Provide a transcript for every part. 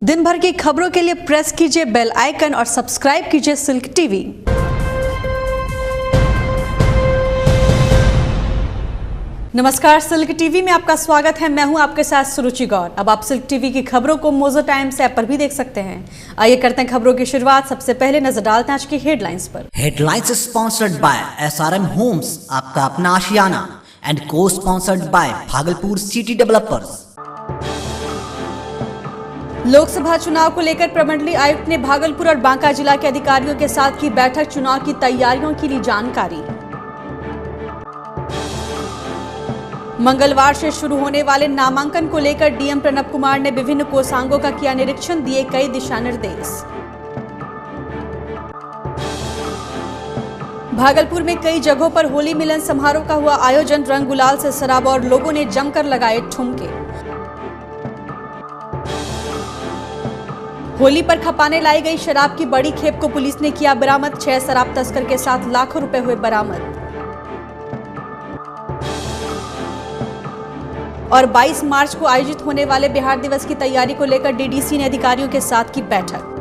दिन भर की खबरों के लिए प्रेस कीजिए बेल आइकन और सब्सक्राइब कीजिए सिल्क टीवी। नमस्कार, सिल्क टीवी में आपका स्वागत है। मैं हूं आपके साथ सुरुचि गौर। अब आप सिल्क टीवी की खबरों को मोजो टाइम्स ऐप पर भी देख सकते हैं। आइए करते हैं खबरों की शुरुआत। सबसे पहले नजर डालते हैं आज की हेडलाइंस पर। Headlines sponsored by SRM homes, आपका अपना आशियाना, and cosponsored by Bhagalpur city developers. Lok Sabha चुनाव को लेकर प्रमंडलीय आयुक्त ने भागलपुर और बांका जिला के अधिकारियों के साथ की बैठक। चुनाव की तैयारियों की ली जानकारी। मंगलवार से शुरू होने वाले नामांकन को लेकर डीएम प्रणब कुमार ने विभिन्न कोषांगों का किया निरीक्षण, दिए कई दिशा निर्देश। भागलपुर में कई जगहों पर होली मिलन समारोह का हुआ आयोजन। रंग गुलाल से सराब और लोगों ने जमकर लगाए ठुमके। होली पर खपाने लाई गई शराब की बड़ी खेप को पुलिस ने किया बरामद। 6 शराब तस्कर के साथ लाखों रुपए हुए बरामद। और 22 मार्च को आयोजित होने वाले बिहार दिवस की तैयारी को लेकर डीडीसी ने अधिकारियों के साथ की बैठक।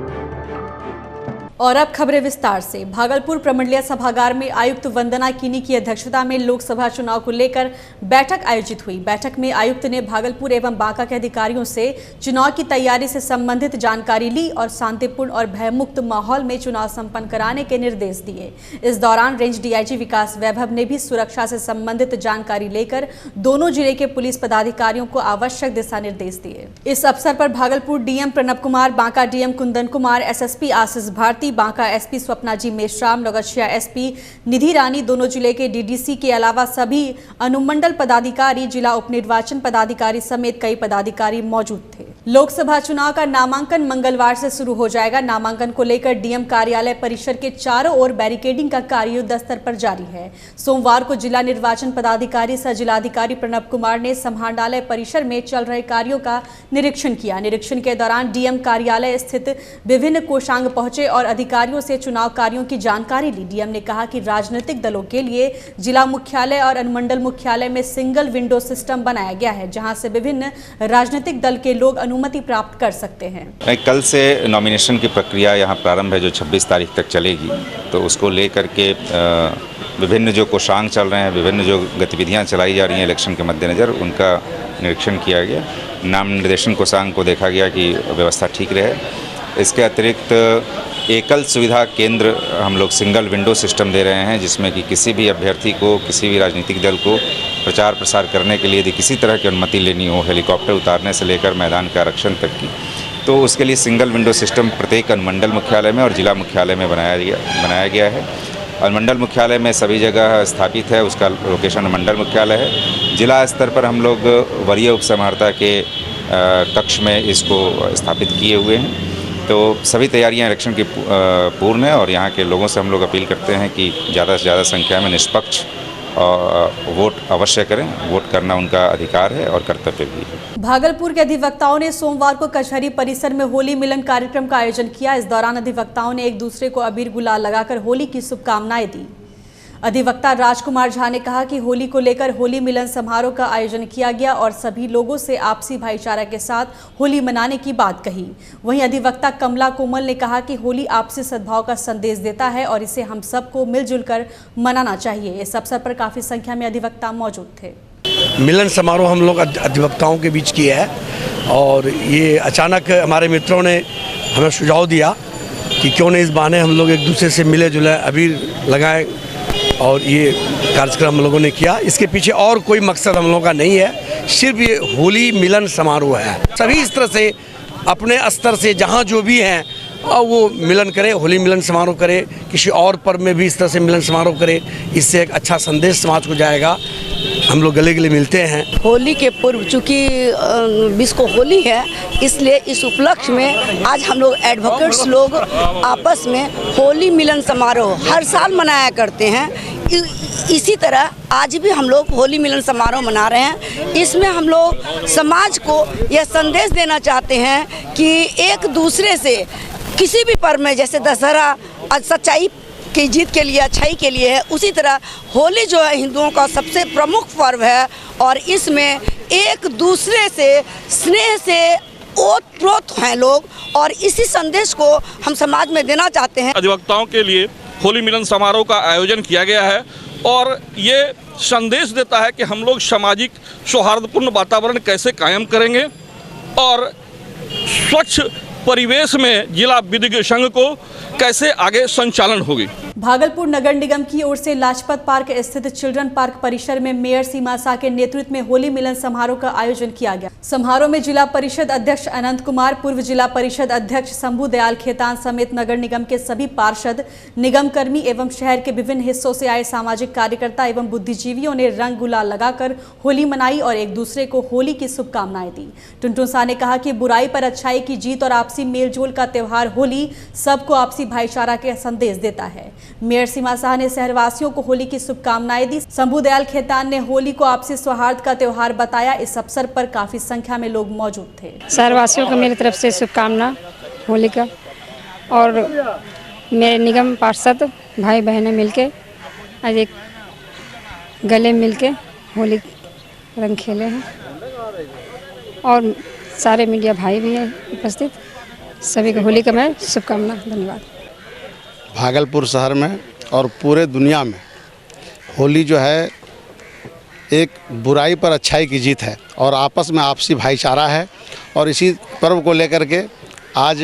और अब खबरें विस्तार से। भागलपुर प्रमंडलीय सभागार में आयुक्त वंदना किनी की अध्यक्षता में लोकसभा चुनाव को लेकर बैठक आयोजित हुई। बैठक में आयुक्त ने भागलपुर एवं बांका के अधिकारियों से चुनाव की तैयारी से संबंधित जानकारी ली और शांतिपूर्ण और भयमुक्त माहौल में चुनाव संपन्न कराने के निर्देश दिए। इस दौरान रेंज डीआईजी विकास वैभव ने भी सुरक्षा से संबंधित जानकारी लेकर दोनों जिले के पुलिस पदाधिकारियों को आवश्यक दिशा निर्देश दिए। इस अवसर पर Bhagalpur DM Pranab Kumar, Banka DM Kundan Kumar, SSP Ashish Bharti, Banka SP Swapna ji Meshram, Naugachhia SP Nidhi Rani, दोनों जिले के डीडीसी के अलावा सभी अनुमंडल पदाधिकारी, जिला उपनिर्वाचन पदाधिकारी समेत कई पदाधिकारी मौजूद थे। लोकसभा चुनाव का नामांकन मंगलवार से शुरू हो जाएगा। नामांकन को लेकर डीएम कार्यालय परिसर के चारों ओर बैरिकेडिंग का कार्य युद्ध स्तर पर जारी है। सोमवार को जिला निर्वाचन पदाधिकारी सह जिलाधिकारी प्रणब कुमार ने समाहरणालय परिसर में चल रहे कार्यों का निरीक्षण किया। निरीक्षण के दौरान डीएम कार्यालय स्थित विभिन्न कोषांग पहुंचे और अधिकारियों से चुनाव कार्यों की जानकारी ली। डीएम ने कहा कि राजनीतिक दलों के लिए जिला मुख्यालय और अनुमंडल मुख्यालय में सिंगल विंडो सिस्टम बनाया गया है, जहां से विभिन्न राजनीतिक दल के लोग अनुमति प्राप्त कर सकते हैं। कल से नॉमिनेशन की प्रक्रिया यहाँ प्रारंभ है, जो 26 तारीख तक चलेगी। तो उसको लेकर के विभिन्न जो कोषांग चल रहे हैं, विभिन्न जो गतिविधियाँ चलाई जा रही हैं इलेक्शन के मद्देनज़र, उनका निरीक्षण किया गया। नाम निर्देशन कोषांग को देखा गया कि व्यवस्था ठीक रहे। इसके अतिरिक्त एकल सुविधा केंद्र हम लोग सिंगल विंडो सिस्टम दे रहे हैं, जिसमें कि किसी भी अभ्यर्थी को, किसी भी राजनीतिक दल को प्रचार प्रसार करने के लिए यदि किसी तरह की अनुमति लेनी हो, हेलीकॉप्टर उतारने से लेकर मैदान का आरक्षण तक की, तो उसके लिए सिंगल विंडो सिस्टम प्रत्येक अनुमंडल मुख्यालय में और जिला मुख्यालय में बनाया गया है। अनुमंडल मुख्यालय में सभी जगह स्थापित है, उसका लोकेशन अनुमंडल मुख्यालय है। जिला स्तर पर हम लोग वरीय उपसमाहर्ता के कक्ष में इसको स्थापित किए हुए हैं। तो सभी तैयारियां इलेक्शन की पूर्ण है और यहाँ के लोगों से हम लोग अपील करते हैं कि ज़्यादा से ज़्यादा संख्या में निष्पक्ष वोट अवश्य करें। वोट करना उनका अधिकार है और कर्तव्य भी है। भागलपुर के अधिवक्ताओं ने सोमवार को कचहरी परिसर में होली मिलन कार्यक्रम का आयोजन किया। इस दौरान अधिवक्ताओं ने एक दूसरे को अबीर गुलाल लगाकर होली की शुभकामनाएं दी। अधिवक्ता राजकुमार झा ने कहा कि होली को लेकर होली मिलन समारोह का आयोजन किया गया और सभी लोगों से आपसी भाईचारा के साथ होली मनाने की बात कही। वहीं अधिवक्ता कमला कोमल ने कहा कि होली आपसी सद्भाव का संदेश देता है और इसे हम सबको मिलजुल कर मनाना चाहिए। इस अवसर पर काफी संख्या में अधिवक्ता मौजूद थे। मिलन समारोह हम लोग अधिवक्ताओं के बीच किया है और ये अचानक हमारे मित्रों ने हमें सुझाव दिया कि क्यों नहीं इस बहाने हम लोग एक दूसरे से मिले जुले, अबीर लगाएं, और ये कार्यक्रम हम लोगों ने किया। इसके पीछे और कोई मकसद हम लोगों का नहीं है, सिर्फ ये होली मिलन समारोह है। सभी इस तरह से अपने स्तर से जहाँ जो भी हैं वो मिलन करे, होली मिलन समारोह करे, किसी और पर्व में भी इस तरह से मिलन समारोह करे। इससे एक अच्छा संदेश समाज को जाएगा। हम लोग गले गले मिलते हैं। होली के पूर्व, चूँकि विश्व को होली है, इसलिए इस उपलक्ष्य में आज हम लोग एडवोकेट्स लोग आपस में होली मिलन समारोह हर साल मनाया करते हैं। इसी तरह आज भी हम लोग होली मिलन समारोह मना रहे हैं। इसमें हम लोग समाज को यह संदेश देना चाहते हैं कि एक दूसरे से किसी भी पर्व में, जैसे दशहरा सच्चाई की जीत के लिए, अच्छाई के लिए है, उसी तरह होली जो है हिंदुओं का सबसे प्रमुख पर्व है और इसमें एक दूसरे से स्नेह से ओतप्रोत हैं लोग, और इसी संदेश को हम समाज में देना चाहते हैं। अधिवक्ताओं के लिए होली मिलन समारोह का आयोजन किया गया है और ये संदेश देता है कि हम लोग सामाजिक सौहार्दपूर्ण वातावरण कैसे कायम करेंगे और स्वच्छ परिवेश में जिला विधिज्ञ संघ को कैसे आगे संचालन होगी। भागलपुर नगर निगम की ओर से लाजपत पार्क स्थित चिल्ड्रन पार्क परिसर में मेयर सीमा शाह के नेतृत्व में होली मिलन समारोह का आयोजन किया गया। समारोह में जिला परिषद अध्यक्ष अनंत कुमार, पूर्व जिला परिषद अध्यक्ष शंभू दयाल खेतान समेत नगर निगम के सभी पार्षद, निगम कर्मी एवं शहर के विभिन्न हिस्सों से आए सामाजिक कार्यकर्ता एवं बुद्धिजीवियों ने रंग गुलाल लगाकर होली मनाई और एक दूसरे को होली की शुभकामनाएं दी। टुनटुन शाह ने कहा कि बुराई पर अच्छाई की जीत और आपसी मेलजोल का त्योहार होली सबको आपसी भाईचारा के संदेश देता है। मेयर सीमा शाह ने शहरवासियों को होली की शुभकामनाएं दी। शंभू दयाल खेतान ने होली को आपसी सौहार्द का त्योहार बताया। इस अवसर पर काफी संख्या में लोग मौजूद थे। शहरवासियों को मेरी तरफ से शुभकामना होली का, और मेरे निगम पार्षद भाई बहनें मिलके आज एक गले मिलके होली रंग खेले हैं, और सारे मीडिया भाई भी हैं उपस्थित। सभी को होली का मैं शुभकामना। धन्यवाद। भागलपुर शहर में और पूरे दुनिया में होली जो है एक बुराई पर अच्छाई की जीत है और आपस में आपसी भाईचारा है, और इसी पर्व को लेकर के आज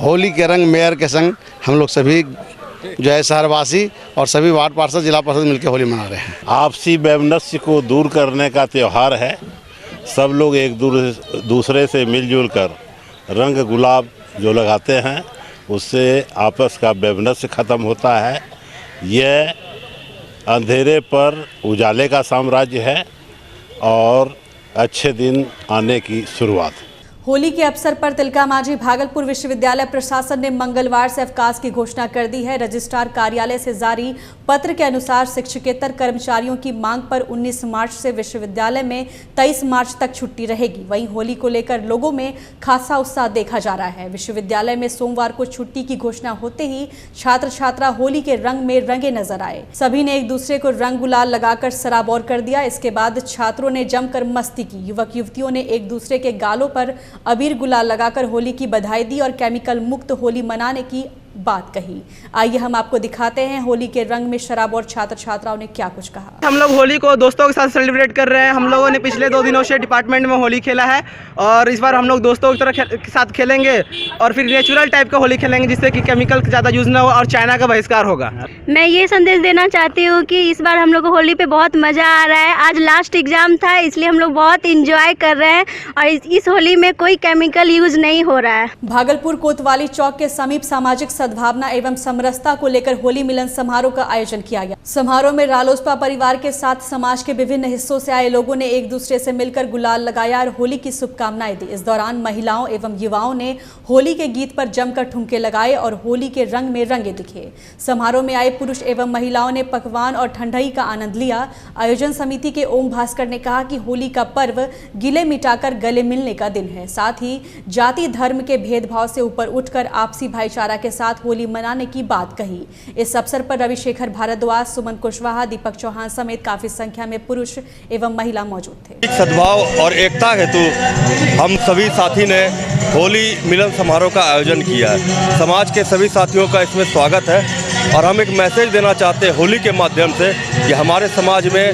होली के रंग मेयर के संग हम लोग सभी जो है शहरवासी और सभी वार्ड पार्षद, जिला पार्षद मिलकर होली मना रहे हैं। आपसी वैमनस्य को दूर करने का त्यौहार है। सब लोग एक दूसरे से मिलजुल कर रंग गुलाब जो लगाते हैं उससे आपस का वैमनस्य खत्म होता है। यह अंधेरे पर उजाले का साम्राज्य है और अच्छे दिन आने की शुरुआत। होली के अवसर पर तिलका मांझी भागलपुर विश्वविद्यालय प्रशासन ने मंगलवार से अवकाश की घोषणा कर दी है। रजिस्ट्रार कार्यालय से जारी पत्र के अनुसार शिक्षकेतर कर्मचारियों की मांग पर 19 मार्च से विश्वविद्यालय में 23 मार्च तक छुट्टी रहेगी। वहीं होली को लेकर लोगों में खासा उत्साह देखा जा रहा है। विश्वविद्यालय में सोमवार को छुट्टी की घोषणा होते ही छात्र छात्रा होली के रंग में रंगे नजर आए। सभी ने एक दूसरे को रंग गुलाल लगाकर सराबोर कर दिया। इसके बाद छात्रों ने जमकर मस्ती की। युवक युवतियों ने एक दूसरे के गालों पर अबीर गुलाल लगाकर होली की बधाई दी और केमिकल मुक्त होली मनाने की बात कही। आइए हम आपको दिखाते हैं होली के रंग में शराब और छात्र छात्राओं ने क्या कुछ कहा। हम लोग होली को दोस्तों के साथ सेलिब्रेट कर रहे हैं। हम लोगों ने पिछले 2 दिनों से डिपार्टमेंट में होली खेला है और इस बार हम लोग दोस्तों के साथ खेलेंगे और फिर नेचुरल टाइप का होली खेलेंगे जिससे कि केमिकल ज़्यादा यूज़ ना हो और चाइना का बहिष्कार होगा। मैं ये संदेश देना चाहती हूँ कि इस बार हम लोग को होली पे बहुत मज़ा आ रहा है। आज लास्ट एग्जाम था इसलिए हम लोग बहुत इंजॉय कर रहे हैं और इस होली में कोई केमिकल यूज नहीं हो रहा है। भागलपुर कोतवाली चौक के समीप सामाजिक सद्भावना एवं समरसता को लेकर होली मिलन समारोह का आयोजन किया गया। समारोह में रालोसपा परिवार के साथ समाज के विभिन्न हिस्सों से आए लोगों ने एक दूसरे से मिलकर गुलाल लगाया और होली की शुभकामनाएं दी। इस दौरान महिलाओं एवं युवाओं ने होली के गीत पर जमकर ठुमके लगाए और होली के रंग में रंगे दिखे। समारोह में आए पुरुष एवं महिलाओं ने पकवान और ठंडई का आनंद लिया। आयोजन समिति के ओम भास्कर ने कहा कि होली का पर्व गिले मिटाकर गले मिलने का दिन है। साथ ही जाति धर्म के भेदभाव से ऊपर उठकर आपसी भाईचारा के साथ होली मनाने की बात कही। इस अवसर पर रविशेखर भारद्वाज, सुमन कुशवाहा, दीपक चौहान समेत काफी संख्या में पुरुष एवं महिला मौजूद थे। सद्भाव और एकता हेतु हम सभी साथी ने होली मिलन समारोह का आयोजन किया है। समाज के सभी साथियों का इसमें स्वागत है और हम एक मैसेज देना चाहते हैं होली के माध्यम से कि हमारे समाज में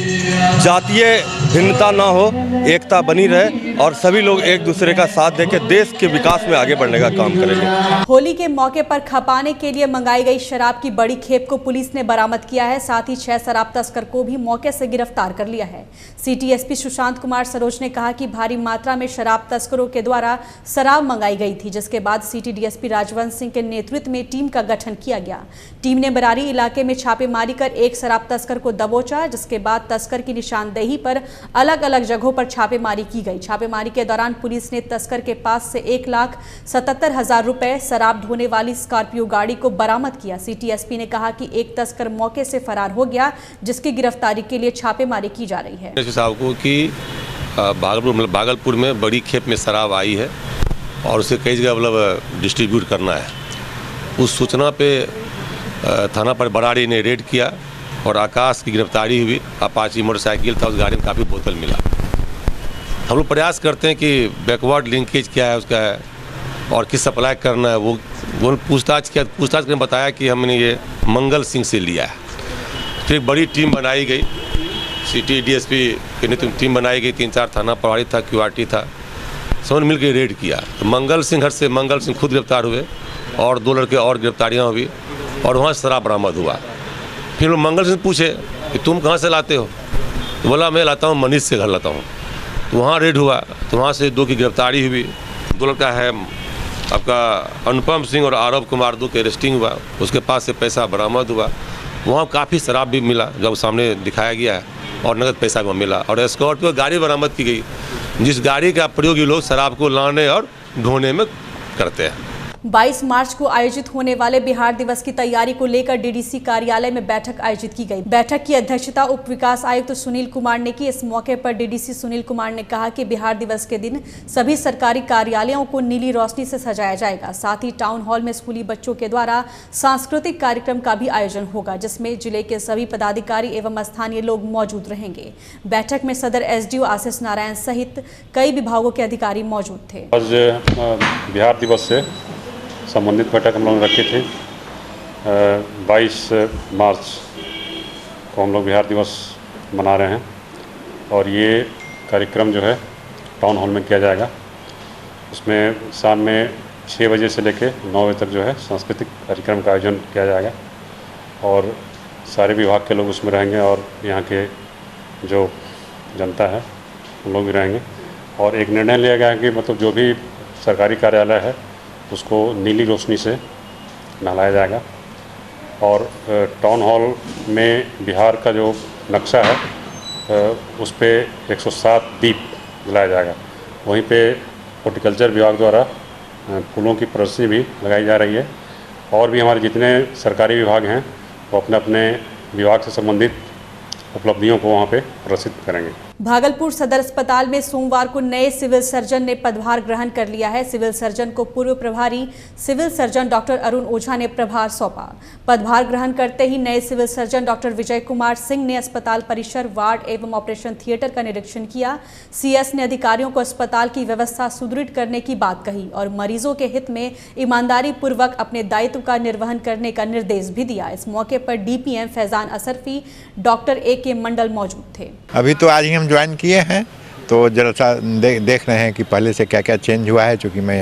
जातीय भिन्नता ना हो, एकता बनी रहे और सभी लोग एक दूसरे का साथ देकर देश के विकास में आगे बढ़ने का काम करेंगे। होली के मौके पर खपाने के लिए मंगाई गई शराब की बड़ी खेप को पुलिस ने बरामद किया है। साथ ही 6 शराब तस्कर को भी मौके से गिरफ्तार कर लिया है। सिटी एसपी सुशांत कुमार सरोज ने कहा कि भारी मात्रा में शराब तस्करों के द्वारा शराब मंगाई गई थी, जिसके बाद सिटी डीएसपी राजवंश सिंह के नेतृत्व में टीम का गठन किया गया। टीम ने बरारी इलाके में छापेमारी कर एक शराब तस्कर को दबोचा, जिसके बाद तस्कर की निशानदेही पर अलग अलग जगहों पर छापेमारी की गई। छापेमारी के दौरान पुलिस ने तस्कर के पास से 1,77,000 रुपए शराब ढोने वाली स्कॉर्पियो गाड़ी को बरामद किया। सिटी एसपी ने कहा कि एक तस्कर मौके से फरार हो गया, जिसकी गिरफ्तारी के लिए छापेमारी की जा रही है। साहब को कि भागलपुर में बड़ी खेप में शराब आई है और उसे कई जगह मतलब डिस्ट्रीब्यूट करना है। उस सूचना पे थाना पर बराड़ी ने रेड किया और आकाश की गिरफ्तारी हुई। अपाची मोटरसाइकिल था, उस गाड़ी में काफ़ी बोतल मिला। हम लोग प्रयास करते हैं कि बैकवर्ड लिंकेज क्या है उसका है और किस सप्लाई करना है वो पूछताछ करके बताया कि हमने ये मंगल सिंह से लिया है। फिर बड़ी टीम बनाई गई, सिटी डीएसपी की टीम बनाई गई, 3-4 थाना प्रभारी था, क्यूआरटी था, सब मिल के रेड किया। तो मंगल सिंह घर से मंगल सिंह खुद गिरफ्तार हुए और 2 लड़के और गिरफ्तारियाँ हुई और वहाँ शराब बरामद हुआ। फिर मंगल सिंह पूछे कि तुम कहाँ से लाते हो, तो बोला मैं लाता हूँ मनीष से घर लाता हूँ। तो वहाँ रेड हुआ, तो वहाँ से 2 की गिरफ्तारी हुई। 2 लड़का है आपका अनुपम सिंह और आरव कुमार 2 के अरेस्टिंग हुआ, उसके पास से पैसा बरामद हुआ। वहाँ काफ़ी शराब भी मिला जब सामने दिखाया गया है और नगद पैसा भी मिला और स्कॉर्पियो गाड़ी बरामद की गई, जिस गाड़ी का प्रयोग ये लोग शराब को लाने और ढोने में करते हैं। 22 मार्च को आयोजित होने वाले बिहार दिवस की तैयारी को लेकर डीडीसी कार्यालय में बैठक आयोजित की गई। बैठक की अध्यक्षता उप विकास आयुक्त सुनील कुमार ने की। इस मौके पर डीडीसी सुनील कुमार ने कहा कि बिहार दिवस के दिन सभी सरकारी कार्यालयों को नीली रोशनी से सजाया जाएगा। साथ ही टाउन हॉल में स्कूली बच्चों के द्वारा सांस्कृतिक कार्यक्रम का भी आयोजन होगा, जिसमें जिले के सभी पदाधिकारी एवं स्थानीय लोग मौजूद रहेंगे। बैठक में सदर एसडीओ आशीष नारायण सहित कई विभागों के अधिकारी मौजूद थे। आज बिहार दिवस से संबंधित बैठक हम लोग रखे थे। 22 मार्च को हम लोग बिहार दिवस मना रहे हैं और ये कार्यक्रम जो है टाउन हॉल में किया जाएगा। उसमें शाम में 6 बजे से लेकर 9 बजे तक जो है सांस्कृतिक कार्यक्रम का आयोजन किया जाएगा और सारे विभाग के लोग उसमें रहेंगे और यहाँ के जो जनता है उन लोग भी रहेंगे। और एक निर्णय लिया गया है कि मतलब जो भी सरकारी कार्यालय है उसको नीली रोशनी से नहलाया जाएगा और टाउन हॉल में बिहार का जो नक्शा है उस पे 107 दीप जलाया जाएगा। वहीं पे हॉर्टिकल्चर विभाग द्वारा फूलों की प्रदर्शनी भी लगाई जा रही है और भी हमारे जितने सरकारी विभाग हैं वो अपने अपने विभाग से संबंधित उपलब्धियों को वहाँ पे प्रदर्शित करेंगे। भागलपुर सदर अस्पताल में सोमवार को नए सिविल सर्जन ने पदभार ग्रहण कर लिया है। सिविल सर्जन को पूर्व प्रभारी सिविल सर्जन डॉक्टर अरुण ओझा ने प्रभार सौंपा। पदभार ग्रहण करते ही नए civil surgeon doctor Vijay Kumar Singh ने अस्पताल परिसर, वार्ड एवं ऑपरेशन थिएटर का निरीक्षण किया। सीएस ने अधिकारियों को अस्पताल की व्यवस्था सुदृढ़ करने की बात कही और मरीजों के हित में ईमानदारी पूर्वक अपने दायित्व का निर्वहन करने का निर्देश भी दिया। इस मौके पर DPM Faizan Ashrafi, doctor A K. Mandal मौजूद थे। अभी तो आज ही हम ज्वाइन किए हैं तो जरा सा देख रहे हैं कि पहले से क्या क्या चेंज हुआ है। चूँकि मैं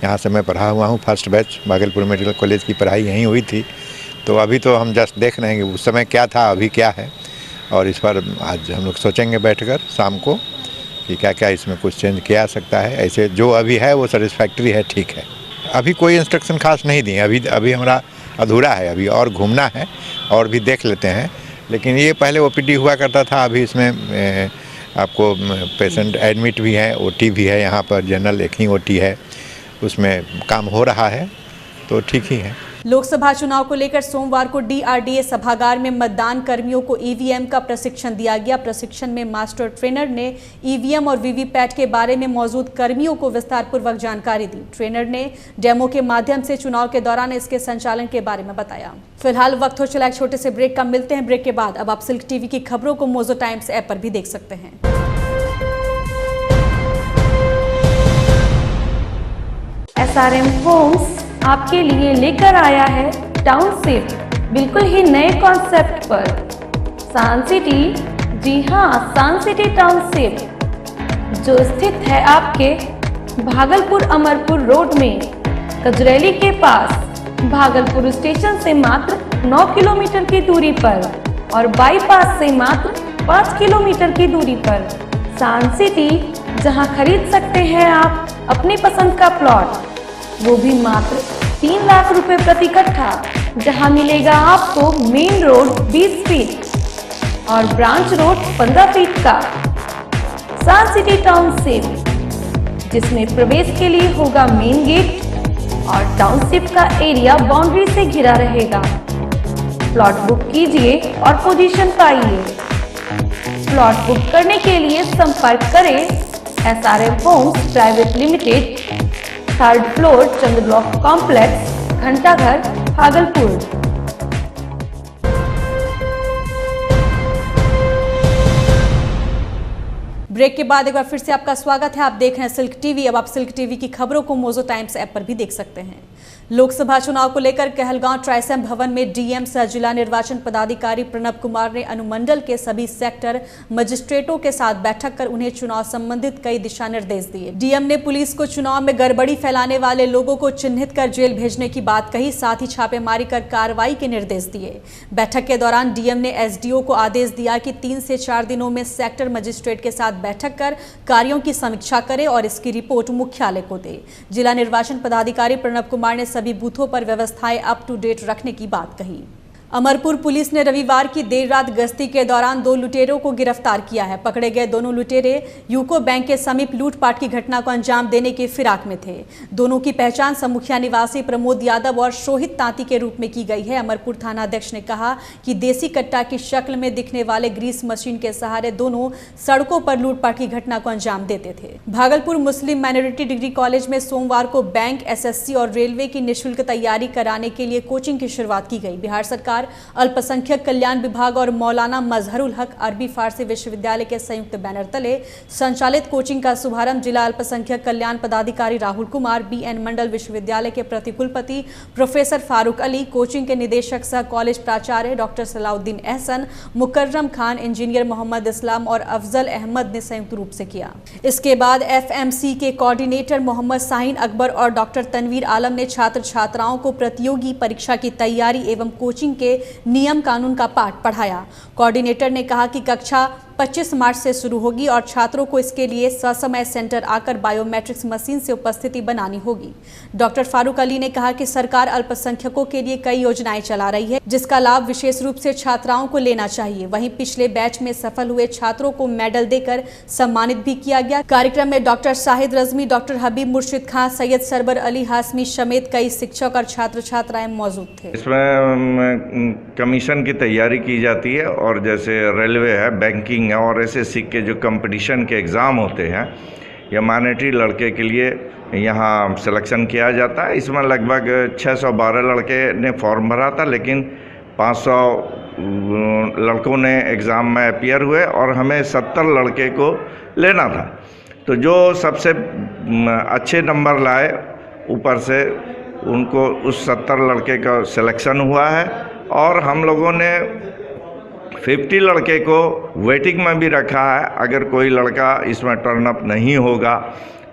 यहाँ से मैं पढ़ा हुआ हूँ, first batch Bhagalpur medical college की पढ़ाई यहीं हुई थी, तो अभी तो हम जस्ट देख रहे हैं कि उस समय क्या था अभी क्या है और इस पर आज हम लोग सोचेंगे बैठकर शाम को कि क्या क्या इसमें कुछ चेंज किया जा सकता है। ऐसे जो अभी है वो सेटिस्फैक्ट्री है, ठीक है। अभी कोई इंस्ट्रक्शन खास नहीं दिए, अभी हमारा अधूरा है, अभी और घूमना है और भी देख लेते हैं। लेकिन ये पहले ओपीडी हुआ करता था, अभी इसमें आपको पेशेंट एडमिट भी है, ओटी भी है, यहाँ पर जनरल एक ही ओटी है, उसमें काम हो रहा है तो ठीक ही है। लोकसभा चुनाव को लेकर सोमवार को डीआरडीए सभागार में मतदान कर्मियों को ईवीएम का प्रशिक्षण दिया गया। प्रशिक्षण में मास्टर ट्रेनर ने ईवीएम और वीवीपैट के बारे में मौजूद कर्मियों को विस्तार पूर्वक जानकारी दी। ट्रेनर ने डेमो के माध्यम से चुनाव के दौरान इसके संचालन के बारे में बताया। फिलहाल वक्त हो चला एक छोटे से ब्रेक का, मिलते हैं ब्रेक के बाद। अब आप सिल्क टीवी की खबरों को मोजो टाइम्स ऐप पर भी देख सकते हैं। एसआरएम होम्स आपके लिए लेकर आया है टाउनशिप, बिल्कुल ही नए कॉन्सेप्ट पर। सान सिटी, जी हाँ, सान सिटी टाउनशिप जो स्थित है आपके भागलपुर अमरपुर रोड में कजरैली के पास, भागलपुर स्टेशन से मात्र 9 किलोमीटर की दूरी पर और बाईपास से मात्र 5 किलोमीटर की दूरी पर। सान सिटी, जहां खरीद सकते हैं आप अपनी पसंद का प्लॉट, वो भी मात्र 3 लाख रुपए प्रति कट्ठा, जहां मिलेगा आपको मेन रोड 20 फीट और ब्रांच रोड 15 फीट का। सान सिटी टाउनशिप, जिसमें प्रवेश के लिए होगा मेन गेट और टाउनशिप का एरिया बाउंड्री से घिरा रहेगा। प्लॉट बुक कीजिए और पोजीशन पाइए। प्लॉट बुक करने के लिए संपर्क करें SRM homes private limited, 3rd floor, Chandra block complex, Ghantaghar, Bhagalpur. Break के बाद एक बार फिर से आपका स्वागत है। आप देख रहे हैं सिल्क टीवी। अब आप सिल्क टीवी की खबरों को मोजो टाइम्स ऐप पर भी देख सकते हैं। लोकसभा चुनाव को लेकर कहलगांव ट्राइसम भवन में डीएम सह जिला निर्वाचन पदाधिकारी प्रणब कुमार ने अनुमंडल के सभी सेक्टर मजिस्ट्रेटों के साथ बैठक कर उन्हें चुनाव संबंधित कई दिशा निर्देश दिए। डीएम ने पुलिस को चुनाव में गड़बड़ी फैलाने वाले लोगों को चिन्हित कर जेल भेजने की बात कही, साथ ही छापेमारी कर कार्रवाई के निर्देश दिए। बैठक के दौरान डीएम ने एसडीओ को आदेश दिया कि 3 से 4 दिनों में सेक्टर मजिस्ट्रेट के साथ बैठक कर कार्यों की समीक्षा करे और इसकी रिपोर्ट मुख्यालय को दे। जिला निर्वाचन पदाधिकारी प्रणब कुमार ने सभी बूथों पर व्यवस्थाएं अप टू डेट रखने की बात कही। अमरपुर पुलिस ने रविवार की देर रात गश्ती के दौरान 2 लुटेरों को गिरफ्तार किया है। पकड़े गए दोनों लुटेरे यूको बैंक के समीप लूटपाट की घटना को अंजाम देने के फिराक में थे। दोनों की पहचान समुखिया निवासी प्रमोद यादव और शोहित तांती के रूप में की गई है। अमरपुर थाना अध्यक्ष ने कहा कि देसी कट्टा की शक्ल में दिखने वाले ग्रीस मशीन के सहारे दोनों सड़कों पर लूटपाट की घटना को अंजाम देते थे। भागलपुर मुस्लिम माइनॉरिटी डिग्री कॉलेज में सोमवार को बैंक, एसएससी और रेलवे की निःशुल्क तैयारी कराने के लिए कोचिंग की शुरुआत की गई। बिहार सरकार, अल्पसंख्यक कल्याण विभाग और मौलाना मजहरुल हक अरबी फारसी विश्वविद्यालय के संयुक्त बैनर तले संचालित कोचिंग का शुभारंभ जिला अल्पसंख्यक कल्याण पदाधिकारी राहुल कुमार, बीएन मंडल विश्वविद्यालय के प्रतिकुलपति प्रोफेसर फारूक अली, कोचिंग के निदेशक सह कॉलेज प्राचार्य डॉक्टर सलाउद्दीन एहसन, मुकर्रम खान, इंजीनियर मोहम्मद इस्लाम और अफजल अहमद ने संयुक्त रूप से किया। इसके बाद एफएमसी के कोऑर्डिनेटर मोहम्मद शाहीन अकबर और डॉक्टर तनवीर आलम ने छात्र छात्राओं को प्रतियोगी परीक्षा की तैयारी एवं कोचिंग के नियम कानून का पाठ पढ़ाया। कोऑर्डिनेटर ने कहा कि कक्षा 25 मार्च से शुरू होगी और छात्रों को इसके लिए ससमय सेंटर आकर बायोमेट्रिक्स मशीन से उपस्थिति बनानी होगी। डॉक्टर फारूक अली ने कहा कि सरकार अल्पसंख्यकों के लिए कई योजनाएं चला रही है, जिसका लाभ विशेष रूप से छात्राओं को लेना चाहिए। वहीं पिछले बैच में सफल हुए छात्रों को मेडल देकर सम्मानित भी किया गया। कार्यक्रम में डॉक्टर शाहिद रजमी, डॉक्टर हबीब मुर्शिद खान, सैयद सरबर अली हाशमी समेत कई शिक्षक और छात्र छात्राएं मौजूद थे। इसमें कमीशन की तैयारी की जाती है और जैसे रेलवे है, बैंकिंग और एसएससी के जो कंपटीशन के एग्ज़ाम होते हैं, या माइनॉरिटी लड़के के लिए यहाँ सिलेक्शन किया जाता है। इसमें लगभग 612 लड़के ने फॉर्म भरा था, लेकिन 500 लड़कों ने एग्ज़ाम में अपीयर हुए और हमें 70 लड़के को लेना था। तो जो सबसे अच्छे नंबर लाए ऊपर से उनको उस 70 लड़के का सिलेक्शन हुआ है और हम लोगों ने 50 लड़के को वेटिंग में भी रखा है। अगर कोई लड़का इसमें टर्न अप नहीं होगा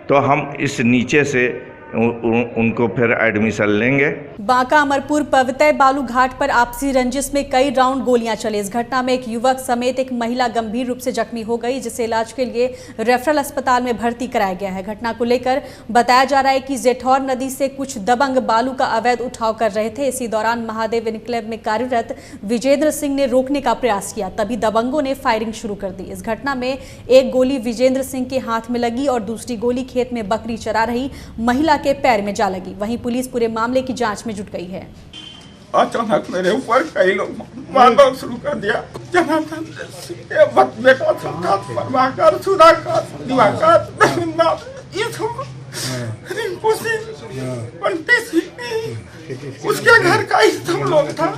तो हम इस नीचे से उनको फिर एडमिशन लेंगे। बांका अमरपुर पवतय बालू घाट पर आपसी रंजिश में कई राउंड गोलियां चली। इस घटना में एक युवक समेत एक महिला गंभीर रूप से जख्मी हो गई, जिसे इलाज के लिए रेफरल अस्पताल में भर्ती कराया गया है। घटना को लेकर बताया जा रहा है कि जेठौर नदी से कुछ दबंग बालू का अवैध उठाव कर रहे थे। इसी दौरान महादेव इनक्लेव में कार्यरत विजेंद्र सिंह ने रोकने का प्रयास किया, तभी दबंगों ने फायरिंग शुरू कर दी। इस घटना में एक गोली विजेंद्र सिंह के हाथ में लगी और दूसरी गोली खेत में बकरी चरा रही महिला के पैर में जा लगी। वहीं पुलिस पूरे मामले की जांच में जुट गई है। अचानक मेरे ऊपर कई लोग मारना शुरू कर दिया। जनार्दन बेटा प्रभाकर, सुधाकर, दिवाकर, ये सब रिंकू सिंह, बंटी सिंह, उसके घर का ही सब लोग था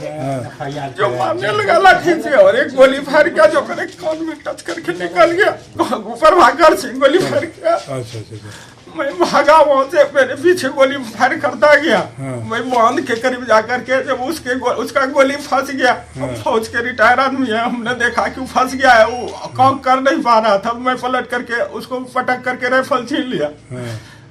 जो मारने लगा लाठी से और एक गोली फायर किया जो मेरे कान में टच करके निकल गया। प्रभाकर सिंह गोली फायर किया, मैं भागा वहाँ से, मेरे पीछे गोली फायर करता गया। मैं बांध के करीब जाकर के जब उसका गोली फंस गया, फौज के रिटायर आदमी है, हमने देखा कि वो फंस गया है, वो काम कर नहीं पा रहा था। मैं पलट करके उसको पटक करके राइफल छीन लिया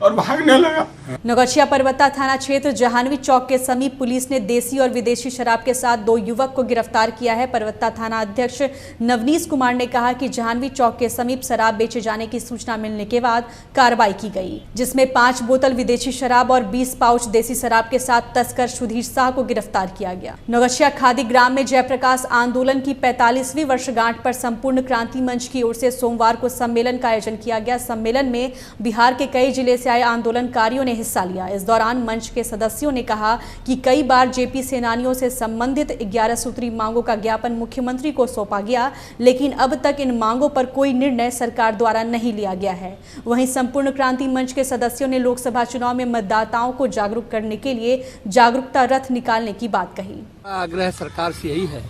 और भागने लगा। नौगछिया पर्वता थाना क्षेत्र जहानवी चौक के समीप पुलिस ने देसी और विदेशी शराब के साथ 2 युवक को गिरफ्तार किया है। पर्वता थाना अध्यक्ष नवनीश कुमार ने कहा कि जहानवी चौक के समीप शराब बेचे जाने की सूचना मिलने के बाद कार्रवाई की गई, जिसमें 5 बोतल विदेशी शराब और 20 पाउच देसी शराब के साथ तस्कर सुधीर शाह को गिरफ्तार किया गया। नौगछिया खादी ग्राम में जयप्रकाश आंदोलन की 45वीं वर्षगांठ पर संपूर्ण क्रांति मंच की ओर से सोमवार को सम्मेलन का आयोजन किया गया। सम्मेलन में बिहार के कई जिले से आए आंदोलनकारियों ने हिस्सा लिया। इस दौरान मंच के सदस्यों ने कहा कि कई बार जेपी सेनानियों से संबंधित 11 सूत्री मांगों का ज्ञापन मुख्यमंत्री को सौंपा गया, लेकिन अब तक इन मांगों पर कोई निर्णय सरकार द्वारा नहीं लिया गया है। वहीं संपूर्ण क्रांति मंच के सदस्यों ने लोकसभा चुनाव में मतदाताओं को जागरूक करने के लिए जागरूकता रथ निकालने की बात कही। आग्रह सरकार से यही है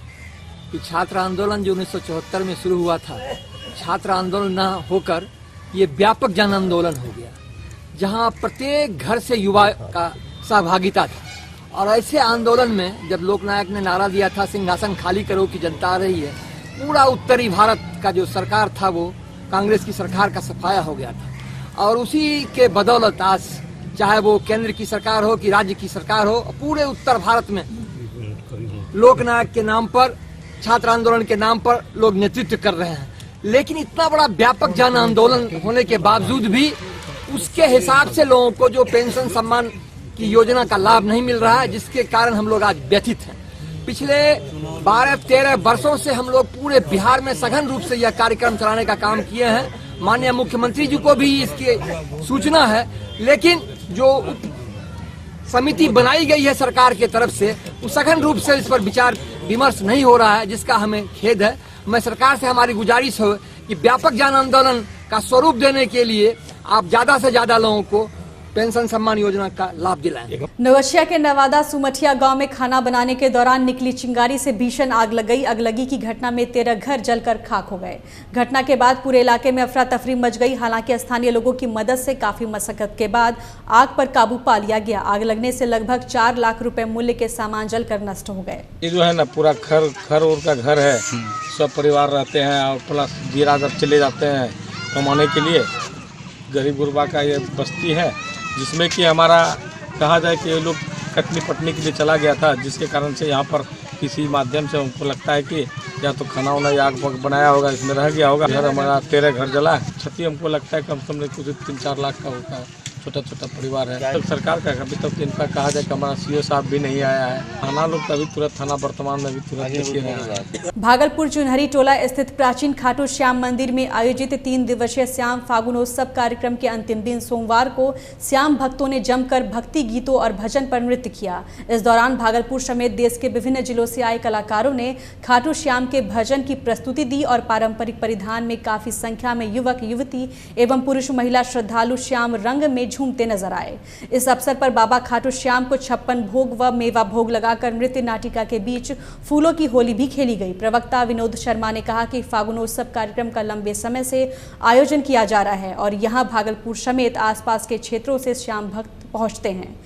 कि छात्र आंदोलन जो 1974 में शुरू हुआ था, छात्र आंदोलन न होकर ये व्यापक जन आंदोलन हो गया, जहां प्रत्येक घर से युवा का सहभागिता था। और ऐसे आंदोलन में जब लोकनायक ने नारा दिया था सिंहासन खाली करो कि जनता आ रही है, पूरा उत्तरी भारत का जो सरकार था वो कांग्रेस की सरकार का सफाया हो गया था। और उसी के बदौलत आज चाहे वो केंद्र की सरकार हो कि राज्य की सरकार हो, पूरे उत्तर भारत में लोकनायक के नाम पर, छात्र आंदोलन के नाम पर लोग नेतृत्व कर रहे हैं। लेकिन इतना बड़ा व्यापक जन आंदोलन होने के बावजूद भी उसके हिसाब से लोगों को जो पेंशन सम्मान की योजना का लाभ नहीं मिल रहा है, जिसके कारण हम लोग आज व्यथित हैं। पिछले 12-13 वर्षों से हम लोग पूरे बिहार में सघन रूप से यह कार्यक्रम चलाने का काम किए हैं। माननीय मुख्यमंत्री जी को भी इसकी सूचना है, लेकिन जो समिति बनाई गई है सरकार के तरफ से, वो सघन रूप से इस पर विचार विमर्श नहीं हो रहा है, जिसका हमें खेद है। मैं सरकार से हमारी गुजारिश हो कि व्यापक जन आंदोलन का स्वरूप देने के लिए आप ज्यादा से ज्यादा लोगों को पेंशन सम्मान योजना का लाभ दिलाएं। नवसिया के नवादा सुमठिया गांव में खाना बनाने के दौरान निकली चिंगारी से भीषण आग लग गई। अगलगी की घटना में 13 घर जलकर खाक हो गए। घटना के बाद पूरे इलाके में अफरा तफरी मच गई। हालांकि स्थानीय लोगों की मदद से काफी मशक्कत के बाद आग पर काबू पा लिया गया। आग लगने से लगभग 4 लाख रुपए मूल्य के सामान जलकर नष्ट हो गए। ये जो है ना पूरा घर और का घर है, सब परिवार रहते हैं और प्लस बिरादर चले जाते हैं कमाने के लिए। गरीब गुरबा का ये बस्ती है, जिसमें कि हमारा कहा जाए कि ये लोग कटनी पटनी के लिए चला गया था, जिसके कारण से यहाँ पर किसी माध्यम से हमको लगता है कि या तो खाना वाना या आग बनाया होगा, इसमें रह गया होगा। घर हमारा 13 घर जला है। क्षति हमको लगता है कम से कम कुछ 3-4 लाख का होता है। छोटा छोटा परिवार है। तो सरकार का अभी तक इनका कहा जाए कि हमारा सीओ साहब भी नहीं आया है। थाना लोग तो अभी तुरंत थाना वर्तमान में भी तुरंत देखिए रहे हैं। भागलपुर चुनहरी टोला स्थित प्राचीन खाटू श्याम मंदिर में आयोजित 3 दिवसीय श्याम फागुनोत्सव कार्यक्रम के अंतिम दिन सोमवार को श्याम भक्तों ने जमकर भक्ति गीतों और भजन पर नृत्य किया। इस दौरान भागलपुर समेत देश के विभिन्न जिलों से आए कलाकारों ने खाटू श्याम के भजन की प्रस्तुति दी और पारंपरिक परिधान में काफी संख्या में युवक युवती एवं पुरुष महिला श्रद्धालु श्याम रंग में झूमते नजर आए। इस अवसर पर बाबा खाटू श्याम को 56 भोग व मेवा भोग लगाकर नृत्य नाटिका के बीच फूलों की होली भी खेली गई। प्रवक्ता विनोद शर्मा ने कहा कि फागुनोत्सव कार्यक्रम का लंबे समय से आयोजन किया जा रहा है और यहां भागलपुर समेत आसपास के क्षेत्रों से श्याम भक्त पहुंचते हैं।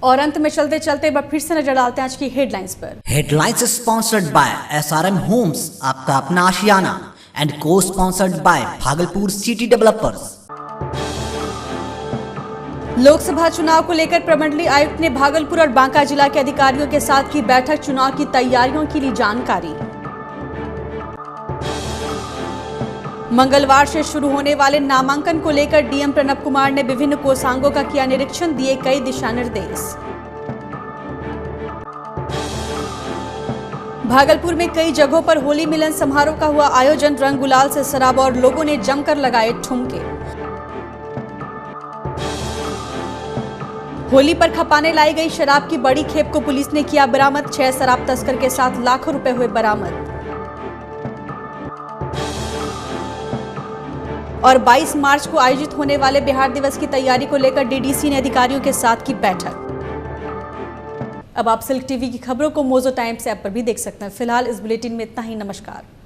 और अंत में चलते चलते फिर से नजर डालते हैं आज की हेडलाइंस पर। Headlines sponsored by SRM homes, आपका अपना आशियाना, and cosponsored by Bhagalpur city developers. Lok Sabha चुनाव को लेकर प्रमंडलीय आयुक्त ने भागलपुर और बांका जिला के अधिकारियों के साथ की बैठक। चुनाव की तैयारियों की ली जानकारी। मंगलवार से शुरू होने वाले नामांकन को लेकर डीएम प्रणब कुमार ने विभिन्न कोषांगों का किया निरीक्षण, दिए कई दिशा निर्देश। भागलपुर में कई जगहों पर होली मिलन समारोह का हुआ आयोजन। रंग गुलाल से सराब और लोगों ने जमकर लगाए ठुमके। होली पर खपाने लाई गई शराब की बड़ी खेप को पुलिस ने किया बरामद। 6 शराब तस्कर के साथ लाखों रुपए हुए बरामद। और 22 मार्च को आयोजित होने वाले बिहार दिवस की तैयारी को लेकर डीडीसी ने अधिकारियों के साथ की बैठक। अब आप सिल्क टीवी की खबरों को मोजो टाइम्स ऐप पर भी देख सकते हैं। फिलहाल इस बुलेटिन में इतना ही। नमस्कार।